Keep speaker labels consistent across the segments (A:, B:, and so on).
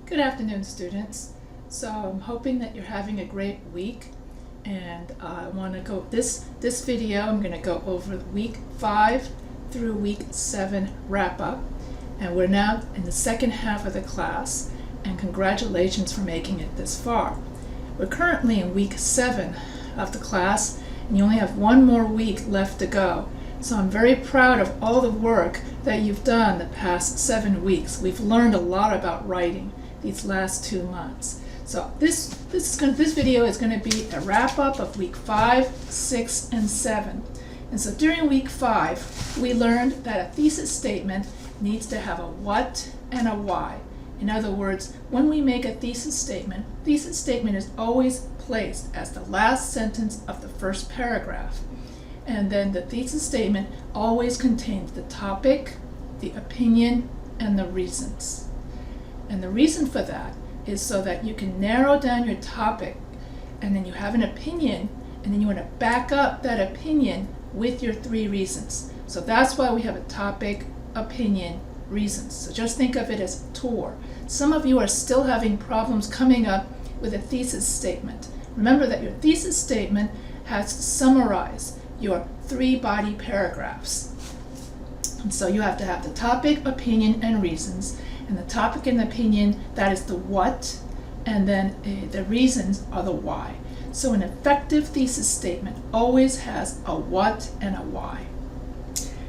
A: Good afternoon, students. So I'm hoping that you're having a great week, and I want to go this video. I'm going to go over week 5 through week 7 wrap up, and we're now in the second half of the class. And congratulations for making it this far. We're currently in week 7 of the class, and you only have one more week left to go. So I'm very proud of all the work that you've done the past 7 weeks. We've learned a lot about writing these last 2 months. So this video is going to be a wrap up of week 5, 6, and 7. And so during week 5, we learned that a thesis statement needs to have a what and a why. In other words, when we make a thesis statement is always placed as the last sentence of the first paragraph. And then the thesis statement always contains the topic, the opinion, and the reasons. And the reason for that is so that you can narrow down your topic, and then you have an opinion, and then you want to back up that opinion with your 3 reasons. So that's why we have a topic, opinion, reasons. So just think of it as a tour. Some of you are still having problems coming up with a thesis statement. Remember that your thesis statement has to summarize your 3 body paragraphs. And so you have to have the topic, opinion, and reasons. And the topic and the opinion, that is the what, and then the reasons are the why. So an effective thesis statement always has a what and a why.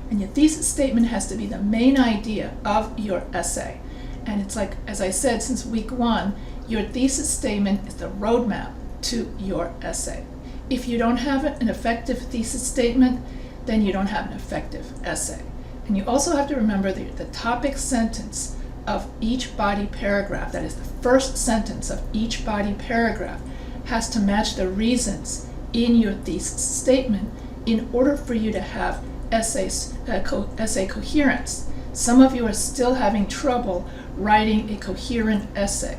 A: And your thesis statement has to be the main idea of your essay. And it's like, as I said, since week 1, your thesis statement is the roadmap to your essay. If you don't have an effective thesis statement, then you don't have an effective essay. And you also have to remember that the topic sentence of each body paragraph, that is the first sentence of each body paragraph, has to match the reasons in your thesis statement in order for you to have essay coherence. Some of you are still having trouble writing a coherent essay.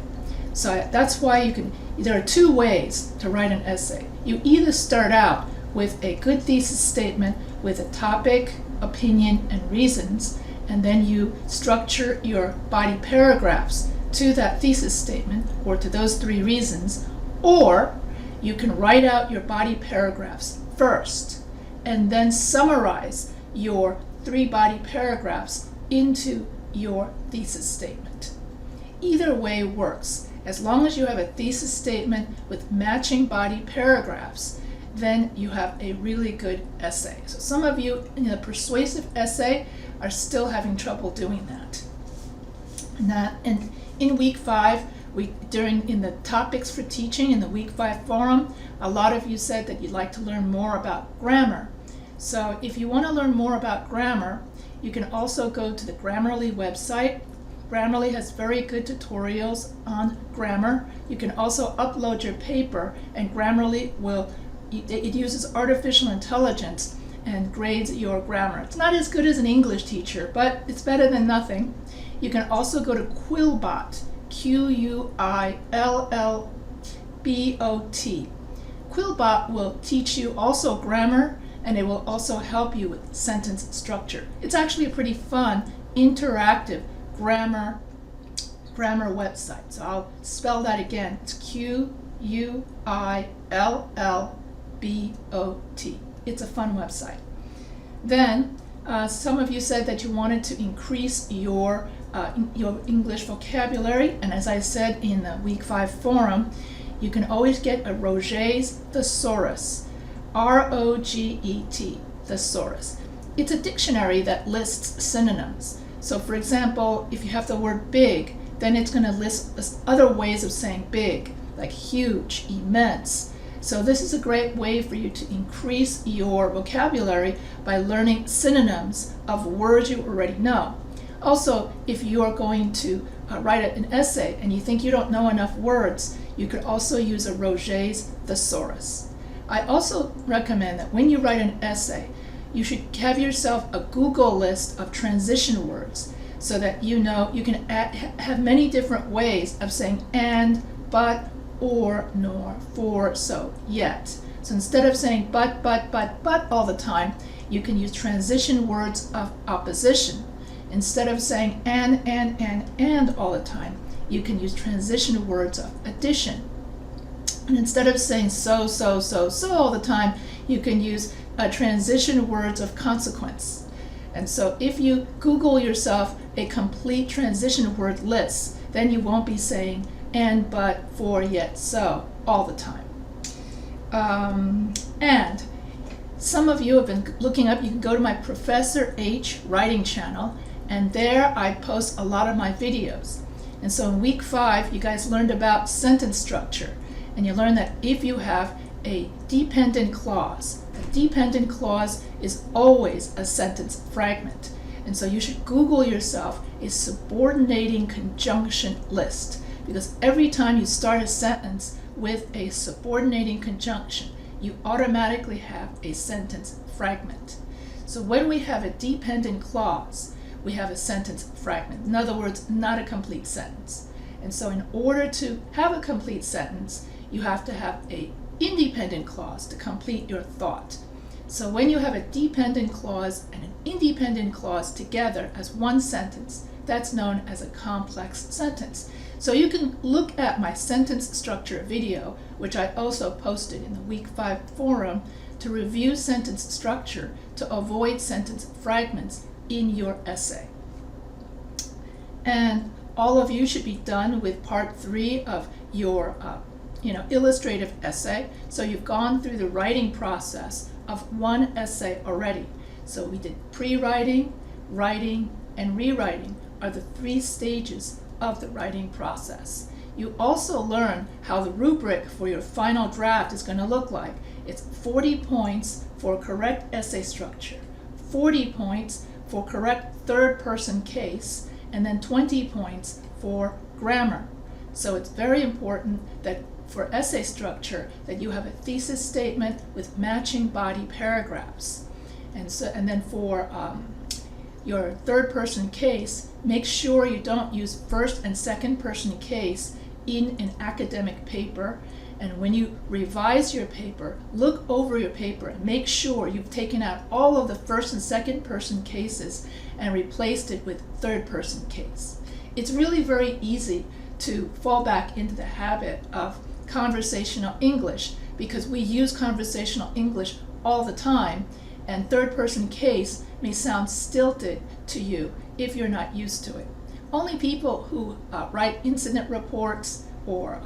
A: So that's why there are 2 ways to write an essay. You either start out with a good thesis statement with a topic, opinion, and reasons, and then you structure your body paragraphs to that thesis statement or to those 3 reasons, or you can write out your body paragraphs first and then summarize your 3 body paragraphs into your thesis statement. Either way works. As long as you have a thesis statement with matching body paragraphs, then you have a really good essay. So some of you in the persuasive essay are still having trouble doing that. And in week 5, in the topics for teaching in the week 5 forum, a lot of you said that you'd like to learn more about grammar. So if you want to learn more about grammar, you can also go to the Grammarly website. Grammarly has very good tutorials on grammar. You can also upload your paper, and Grammarly it uses artificial intelligence and grades your grammar. It's not as good as an English teacher, but it's better than nothing. You can also go to Quillbot, Quillbot. Quillbot will teach you also grammar, and it will also help you with sentence structure. It's actually a pretty fun, interactive grammar website. So I'll spell that again. It's Quillbot. It's a fun website. Then some of you said that you wanted to increase your English vocabulary, and as I said in the week 5 forum, you can always get a Roget's Thesaurus, R-O-G-E-T, Thesaurus. It's a dictionary that lists synonyms. So for example, if you have the word big, then it's going to list other ways of saying big, like huge, immense. So this is a great way for you to increase your vocabulary by learning synonyms of words you already know. Also, if you are going to write an essay and you think you don't know enough words, you could also use a Roget's Thesaurus. I also recommend that when you write an essay, you should have yourself a Google list of transition words so that you know you can have many different ways of saying and, but, or, nor, for, so, yet. So instead of saying but all the time, you can use transition words of opposition. Instead of saying and all the time, you can use transition words of addition. And instead of saying so all the time, you can use transition words of consequence. And so if you Google yourself a complete transition word list, then you won't be saying and, but, for, yet, so all the time. And some of you have been looking up, you can go to my Professor H writing channel, and there I post a lot of my videos. And so in week 5, you guys learned about sentence structure, and you learned that if you have a dependent clause, a dependent clause is always a sentence fragment. And so you should Google yourself a subordinating conjunction list, because every time you start a sentence with a subordinating conjunction, you automatically have a sentence fragment. So when we have a dependent clause, we have a sentence fragment. In other words, not a complete sentence. And so in order to have a complete sentence, you have to have an independent clause to complete your thought. So when you have a dependent clause and an independent clause together as one sentence, that's known as a complex sentence. So you can look at my sentence structure video, which I also posted in the week 5 forum, to review sentence structure to avoid sentence fragments in your essay. And all of you should be done with part 3 of your illustrative essay. So you've gone through the writing process of one essay already. So we did pre-writing, writing, and rewriting are the 3 stages of the writing process. You also learn how the rubric for your final draft is going to look like. It's 40 points for correct essay structure, 40 points for correct third-person case, and then 20 points for grammar. So it's very important that for essay structure that you have a thesis statement with matching body paragraphs. And then for your third-person case, make sure you don't use first and second-person case in an academic paper. And when you revise your paper, look over your paper and make sure you've taken out all of the first and second-person cases and replaced it with third-person case. It's really very easy to fall back into the habit of conversational English because we use conversational English all the time, and third-person case may sound stilted to you if you're not used to it. Only people who write incident reports or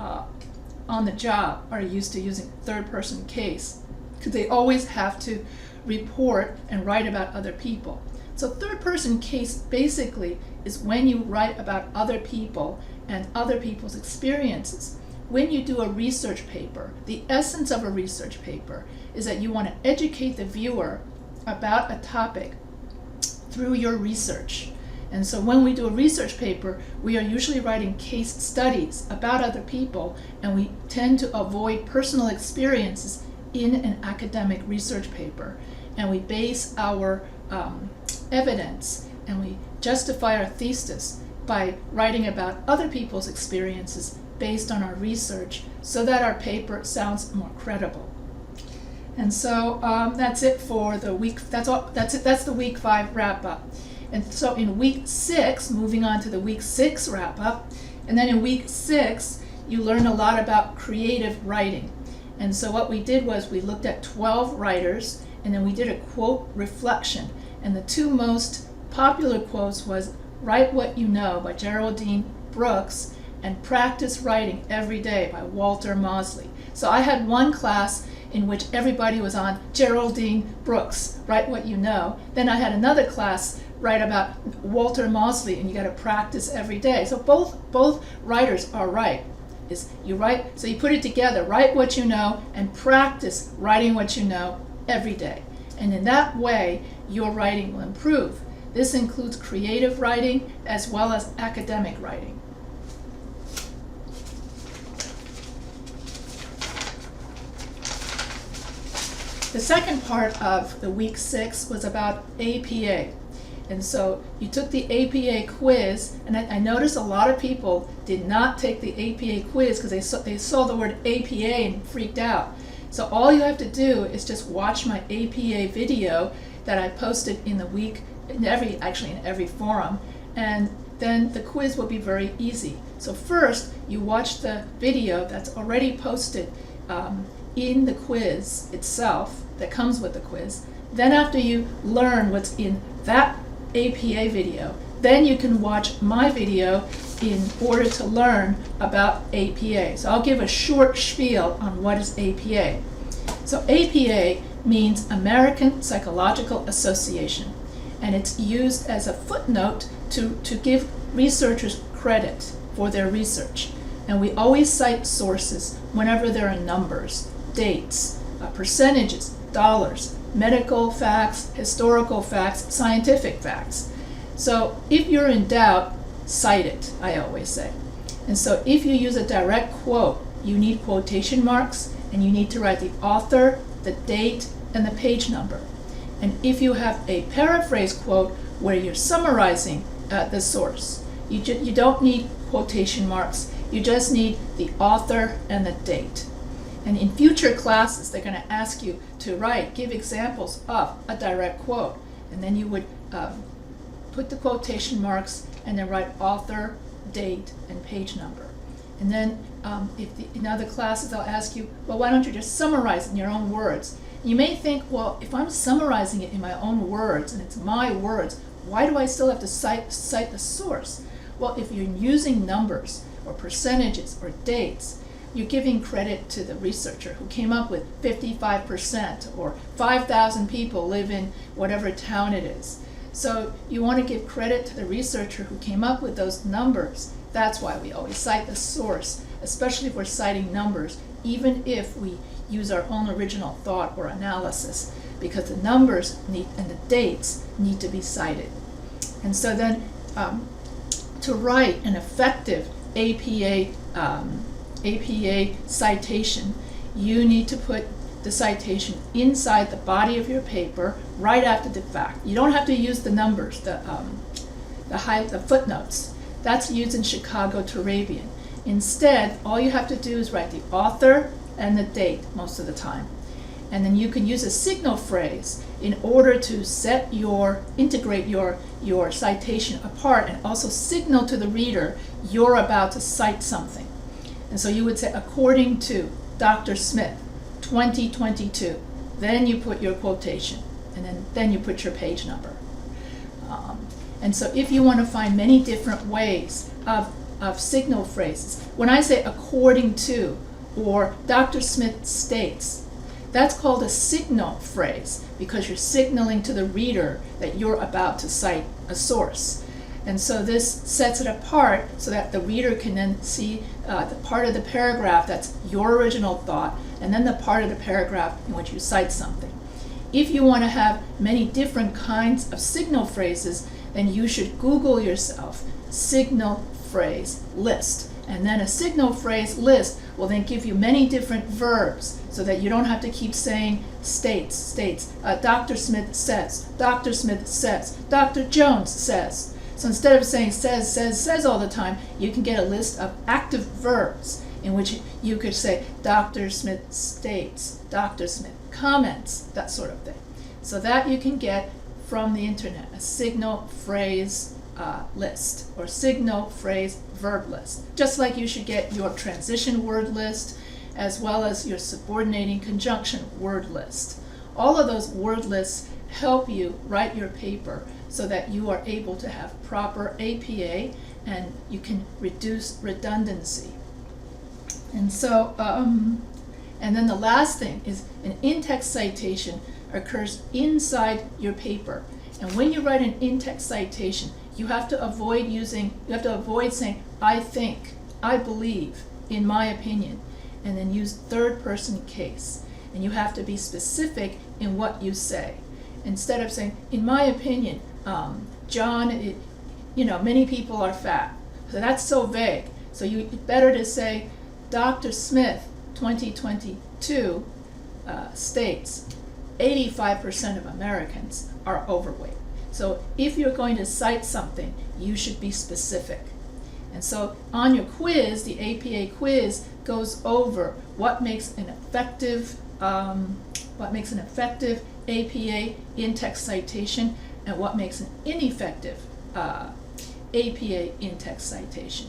A: on the job are used to using third-person case because they always have to report and write about other people. So third-person case basically is when you write about other people and other people's experiences. When you do a research paper, the essence of a research paper is that you want to educate the viewer about a topic through your research. And so when we do a research paper, we are usually writing case studies about other people, and we tend to avoid personal experiences in an academic research paper. And we base our evidence and we justify our thesis by writing about other people's experiences based on our research so that our paper sounds more credible. And so that's it for the week. That's the week 5 wrap up. And so in week 6, moving on to the week 6 wrap up, and then in week 6, you learn a lot about creative writing. And so what we did was we looked at 12 writers, and then we did a quote reflection. And the 2 most popular quotes was "Write What You Know" by Geraldine Brooks and "Practice Writing Every Day" by Walter Mosley. So I had one class in which everybody was on Geraldine Brooks, "Write What You Know." Then I had another class write about Walter Mosley, and you got to practice every day. So both writers are right. You write, so you put it together, write what you know and practice writing what you know every day. And in that way, your writing will improve. This includes creative writing as well as academic writing. The second part of the week 6 was about APA. And so you took the APA quiz, and I noticed a lot of people did not take the APA quiz because they saw the word APA and freaked out. So all you have to do is just watch my APA video that I posted in every forum, and then the quiz will be very easy. So first, you watch the video that's already posted in the quiz itself, that comes with the quiz. Then after you learn what's in that APA video, then you can watch my video in order to learn about APA. So I'll give a short spiel on what is APA. So APA means American Psychological Association, and it's used as a footnote to give researchers credit for their research. And we always cite sources whenever there are numbers, dates, percentages, dollars, medical facts, historical facts, scientific facts. So if you're in doubt, cite it, I always say. And so if you use a direct quote, you need quotation marks, and you need to write the author, the date, and the page number. And if you have a paraphrase quote where you're summarizing the source, you don't need quotation marks, you just need the author and the date. And in future classes, they're going to ask you to give examples of a direct quote. And then you would put the quotation marks and then write author, date, and page number. And then in other classes, they'll ask you, well, why don't you just summarize it in your own words? You may think, well, if I'm summarizing it in my own words and it's my words, why do I still have to cite the source? Well, if you're using numbers or percentages or dates, you're giving credit to the researcher who came up with 55% or 5,000 people live in whatever town it is. So you want to give credit to the researcher who came up with those numbers. That's why we always cite the source, especially if we're citing numbers, even if we use our own original thought or analysis, because the numbers and the dates need to be cited. And so then to write an effective APA citation, you need to put the citation inside the body of your paper right after the fact. You don't have to use the numbers, the footnotes. That's used in Chicago Turabian. Instead, all you have to do is write the author and the date most of the time. And then you can use a signal phrase in order to integrate your citation apart and also signal to the reader you're about to cite something. And so you would say, according to Dr. Smith, 2022. Then you put your quotation, and then you put your page number. And so if you want to find many different ways of signal phrases, when I say according to or Dr. Smith states, that's called a signal phrase because you're signaling to the reader that you're about to cite a source. And so this sets it apart so that the reader can then see the part of the paragraph that's your original thought, and then the part of the paragraph in which you cite something. If you want to have many different kinds of signal phrases, then you should Google yourself signal phrase list. And then a signal phrase list will then give you many different verbs so that you don't have to keep saying states, Dr. Smith says, Dr. Smith says, Dr. Jones says. So instead of saying says all the time, you can get a list of active verbs in which you could say Dr. Smith states, Dr. Smith comments, that sort of thing. So that you can get from the internet, a signal phrase list or signal phrase verb list. Just like you should get your transition word list as well as your subordinating conjunction word list. All of those word lists help you write your paper so that you are able to have proper APA and you can reduce redundancy. And so, and then the last thing is an in-text citation occurs inside your paper. And when you write an in-text citation, you have to avoid saying, I think, I believe, in my opinion, and then use third-person case. And you have to be specific in what you say. Instead of saying, in my opinion, John, many people are fat. So that's so vague. So it's better to say, Dr. Smith, 2022, states 85% of Americans are overweight. So if you're going to cite something, you should be specific. And so on your quiz, the APA quiz goes over what makes an effective APA in-text citation and what makes an ineffective APA in-text citation.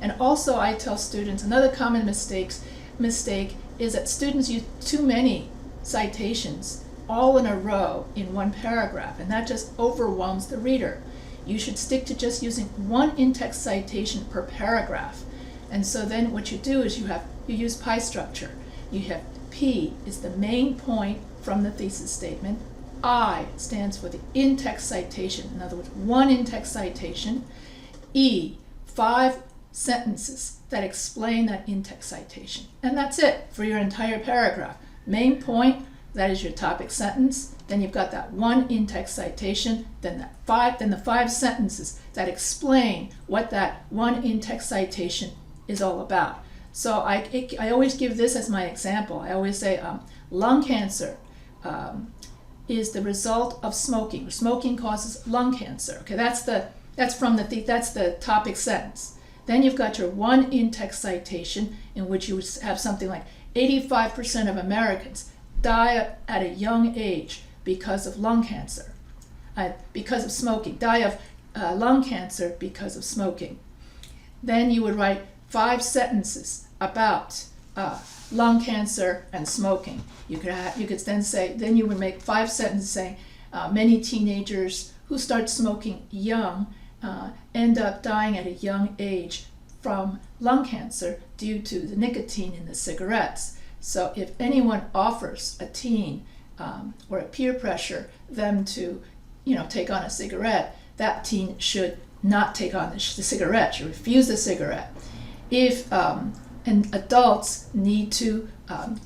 A: And also I tell students another common mistake is that students use too many citations all in a row in one paragraph, and that just overwhelms the reader. You should stick to just using one in-text citation per paragraph. And so then what you do is you use pie structure. You have P is the main point from the thesis statement. I stands for the in-text citation. In other words, one in-text citation. E, 5 sentences that explain that in-text citation. And that's it for your entire paragraph. Main point, that is your topic sentence. Then you've got that one in-text citation, then the 5 sentences that explain what that one in-text citation is all about. So I always give this as my example. I always say lung cancer is the result of smoking. Smoking causes lung cancer. Okay, that's the topic sentence. Then you've got your one in-text citation in which you have something like 85% of Americans die at a young age because of lung cancer, because of smoking, die of lung cancer because of smoking. Then you would write 5 sentences about lung cancer and smoking. You could then say, then you would make 5 sentences saying many teenagers who start smoking young end up dying at a young age from lung cancer due to the nicotine in the cigarettes. So if anyone offers a teen or a peer pressure them to, take on a cigarette, that teen should not take on the cigarette, should refuse the cigarette. If and adults need to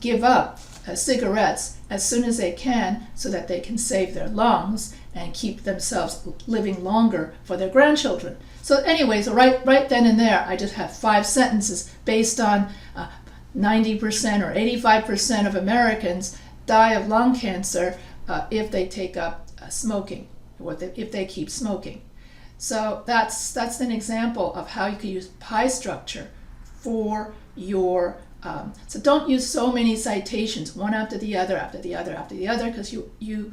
A: give up cigarettes as soon as they can so that they can save their lungs and keep themselves living longer for their grandchildren. So anyways, right then and there, I just have 5 sentences based on 90% or 85% of Americans die of lung cancer if they take up smoking, or if they keep smoking. So that's an example of how you can use pie structure for your so don't use so many citations, one after the other, because you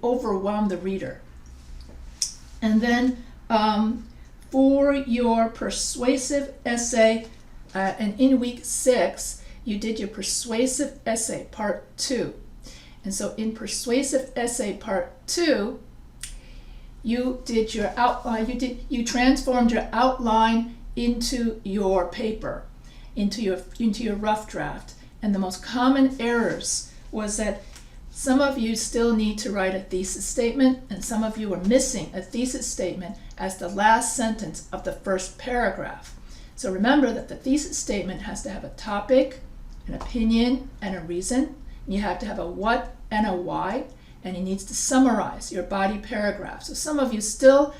A: overwhelm the reader. And then for your persuasive essay, and in week 6, you did your persuasive essay part 2. And so in persuasive essay part 2, you did your outline, you transformed your outline into your paper, into your rough draft. And the most common errors was that some of you still need to write a thesis statement, and some of you are missing a thesis statement as the last sentence of the first paragraph. So remember that the thesis statement has to have a topic, an opinion, and a reason. You have to have a what and a why, and it needs to summarize your body paragraph. So some of you still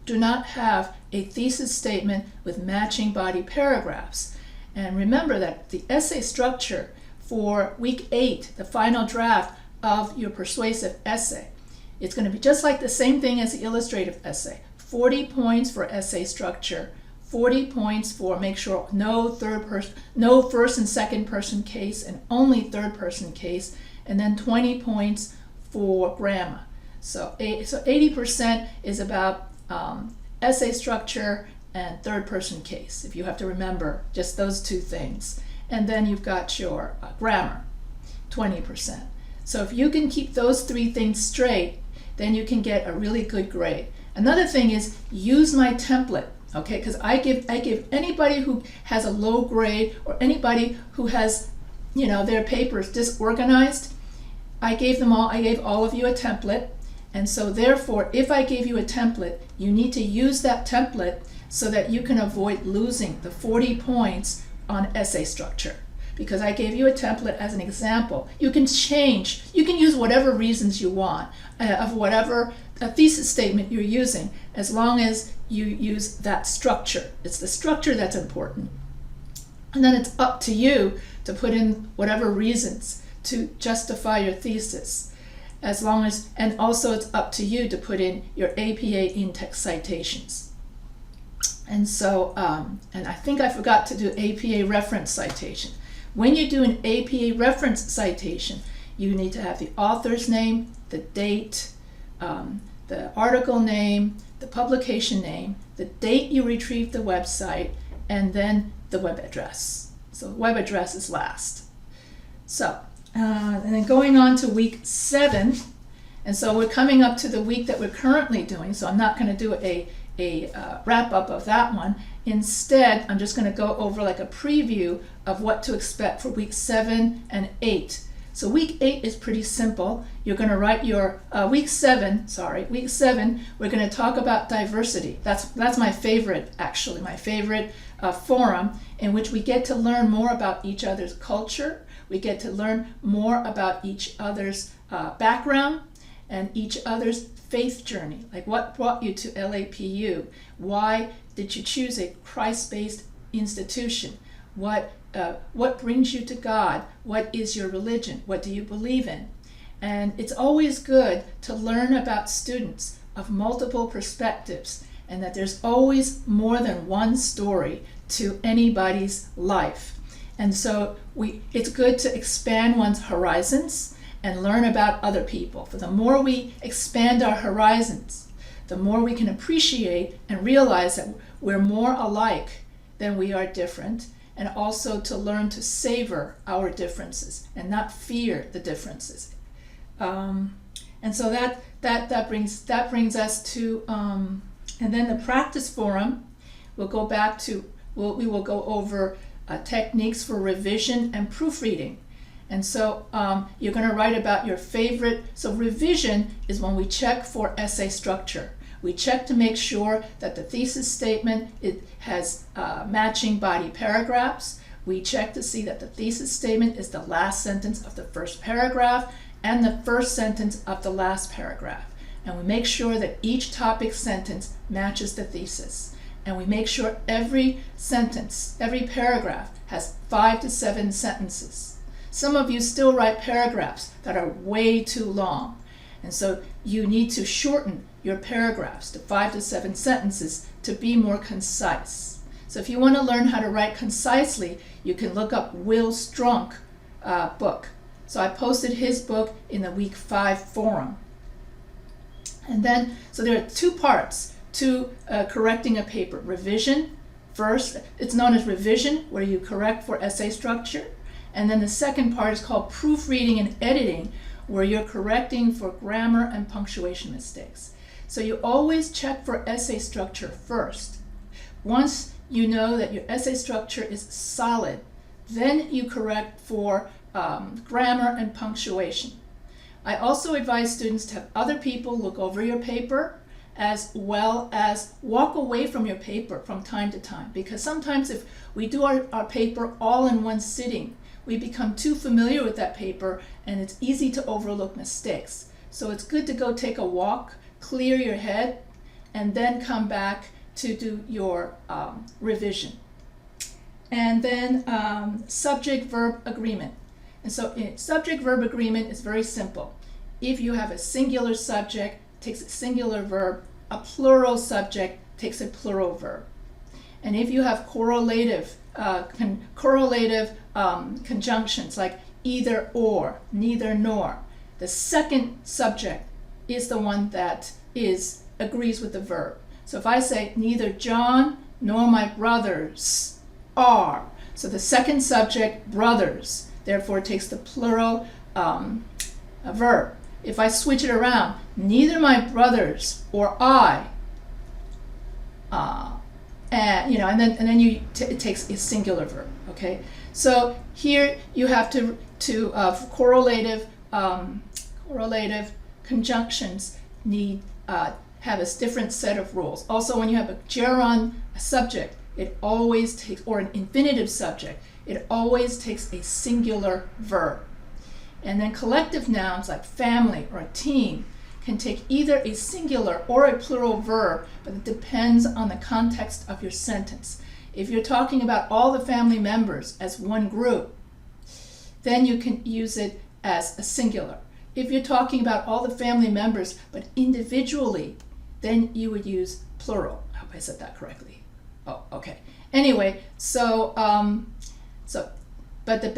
A: do not have a thesis statement with matching body paragraphs. And remember that the essay structure for week 8, the final draft of your persuasive essay, it's going to be just like the same thing as the illustrative essay. 40 points for essay structure, 40 points for make sure no first and second person case and only third person case, and then 20 points for grammar. So 80% is about essay structure and third person case, if you have to remember just those 2 things. And then you've got your grammar, 20%. So if you can keep those 3 things straight, then you can get a really good grade. Another thing is use my template, okay? Because I give anybody who has a low grade or anybody who has, their papers disorganized, I gave all of you a template. And so therefore, if I gave you a template, you need to use that template so that you can avoid losing the 40 points on essay structure. Because I gave you a template as an example. You can use whatever reasons you want of whatever a thesis statement you're using, as long as you use that structure. It's the structure that's important. And then it's up to you to put in whatever reasons to justify your thesis. And also it's up to you to put in your APA in-text citations. And so, and I think I forgot to do APA reference citation. When you do an APA reference citation, you need to have the author's name, the date, the article name, the publication name, the date you retrieved the website, and then the web address. So the web address is last. So, and then going on to week 7, and so we're coming up to the week that we're currently doing, so I'm not going to do a wrap-up of that one. Instead, I'm just going to go over like a preview of what to expect for week 7 and 8. So week 8 is pretty simple. You're going to write your week 7, we're going to talk about diversity. That's my favorite, actually, my favorite forum, in which we get to learn more about each other's culture. We get to learn more about each other's background and each other's faith journey. Like, what brought you to LAPU? Why did you choose a Christ-based institution? What brings you to God? What is your religion? What do you believe in? And it's always good to learn about students of multiple perspectives, and that there's always more than one story to anybody's life. And so it's good to expand one's horizons and learn about other people. For the more we expand our horizons, the more we can appreciate and realize that we're more alike than we are different, and also to learn to savor our differences and not fear the differences. And so that brings us to, and then the practice forum. We'll go back to, we will go over techniques for revision and proofreading. And so you're going to write about your favorite. So revision is when we check for essay structure. We check to make sure that the thesis statement, it has matching body paragraphs. We check to see that the thesis statement is the last sentence of the first paragraph and the first sentence of the last paragraph. And we make sure that each topic sentence matches the thesis. And we make sure every sentence, every paragraph has 5 to 7 sentences. Some of you still write paragraphs that are way too long. And so you need to shorten your paragraphs to 5 to 7 sentences to be more concise. So if you want to learn how to write concisely, you can look up Will Strunk book. So I posted his book in the week 5 forum. And then, so there are 2 parts to correcting a paper. Revision, first, it's known as revision, where you correct for essay structure. And then the second part is called proofreading and editing, where you're correcting for grammar and punctuation mistakes. So you always check for essay structure first. Once you know that your essay structure is solid, then you correct for grammar and punctuation. I also advise students to have other people look over your paper, as well as walk away from your paper from time to time. Because sometimes if we do our paper all in one sitting, we become too familiar with that paper and it's easy to overlook mistakes. So it's good to go take a walk, clear your head, and then come back to do your revision. And then subject-verb agreement. And so subject-verb agreement is very simple. If you have a singular subject, takes a singular verb, a plural subject takes a plural verb. And if you have correlative conjunctions like either or, neither nor, the second subject is the one that agrees with the verb. So if I say neither John nor my brothers are, so the second subject, brothers, therefore takes the plural verb. If I switch it around, neither my brothers or I, and then it takes a singular verb. Okay, so here you have to correlative conjunctions need have a different set of rules. Also, when you have a gerund subject, it always takes, or an infinitive subject, it always takes a singular verb. And then collective nouns like family or a team can take either a singular or a plural verb, but it depends on the context of your sentence. If you're talking about all the family members as one group, then you can use it as a singular. If you're talking about all the family members but individually, then you would use plural. I hope I said that correctly. Oh, okay. Anyway, but the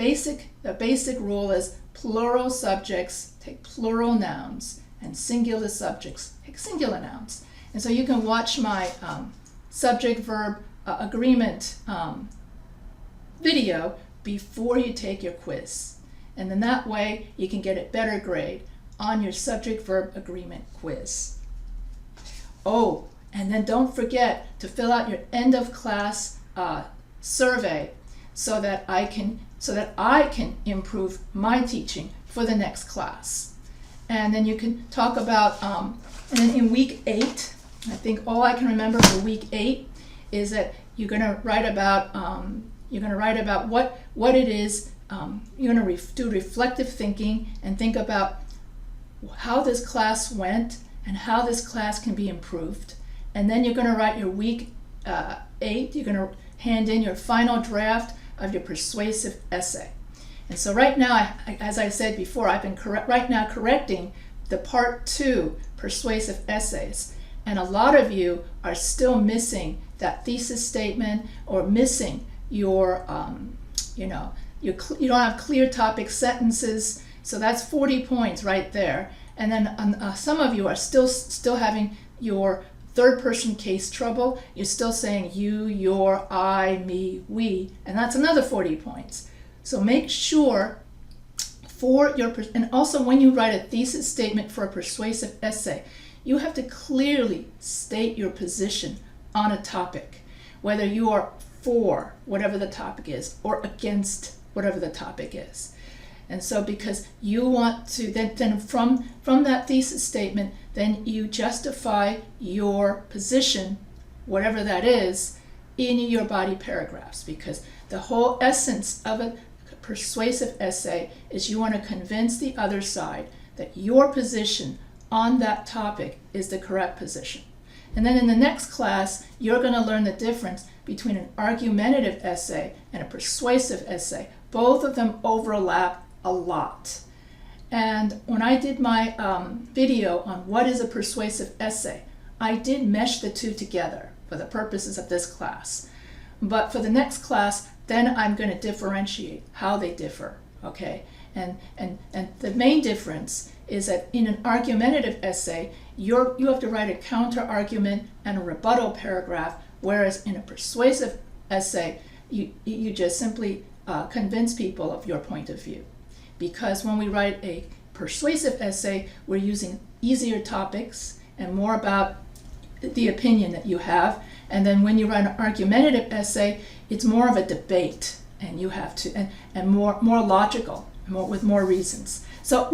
A: basic rule is plural subjects take plural nouns and singular subjects take singular nouns. And so you can watch my subject-verb agreement video before you take your quiz. And then that way you can get a better grade on your subject-verb agreement quiz. Oh, and then don't forget to fill out your end of class survey so that I can improve my teaching for the next class. And then you can talk about, and then in week 8, I think all I can remember for week 8 is that you're going to write about what it is. You're going to do reflective thinking and think about how this class went and how this class can be improved. And then you're going to write your week 8. You're going to hand in your final draft of your persuasive essay. And so right now, as I said before, I've been correcting the part 2 persuasive essays. And a lot of you are still missing that thesis statement or missing your, you don't have clear topic sentences. So that's 40 points right there. And then some of you are still having your third person case trouble. You're still saying you, your, I, me, we, and that's another 40 points. So make sure and also when you write a thesis statement for a persuasive essay, you have to clearly state your position on a topic, whether you are for whatever the topic is or against whatever the topic is. And so because you want to, then from that thesis statement, then you justify your position, whatever that is, in your body paragraphs. Because the whole essence of a persuasive essay is you want to convince the other side that your position on that topic is the correct position. And then in the next class, you're going to learn the difference between an argumentative essay and a persuasive essay. Both of them overlap a lot. And when I did my video on what is a persuasive essay, I did mesh the two together for the purposes of this class. But for the next class, then I'm going to differentiate how they differ, okay? And the main difference is that in an argumentative essay, you have to write a counter argument and a rebuttal paragraph, whereas in a persuasive essay, you just simply convince people of your point of view. Because when we write a persuasive essay, we're using easier topics and more about the opinion that you have. And then when you write an argumentative essay, it's more of a debate, and you have to, and more logical, with more reasons. So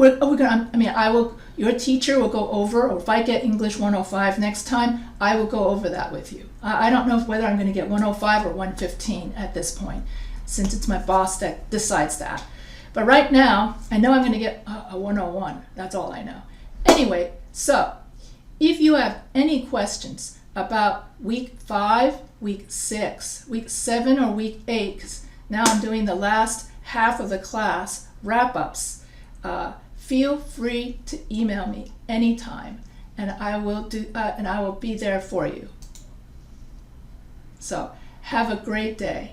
A: your teacher will go over, or if I get English 105 next time, I will go over that with you. I don't know whether I'm going to get 105 or 115 at this point, since it's my boss that decides that. But right now, I know I'm going to get a 101. That's all I know. Anyway, so if you have any questions about week 5, week 6, week 7, or week 8, because now I'm doing the last half of the class wrap-ups, feel free to email me anytime, and I will be there for you. So have a great day.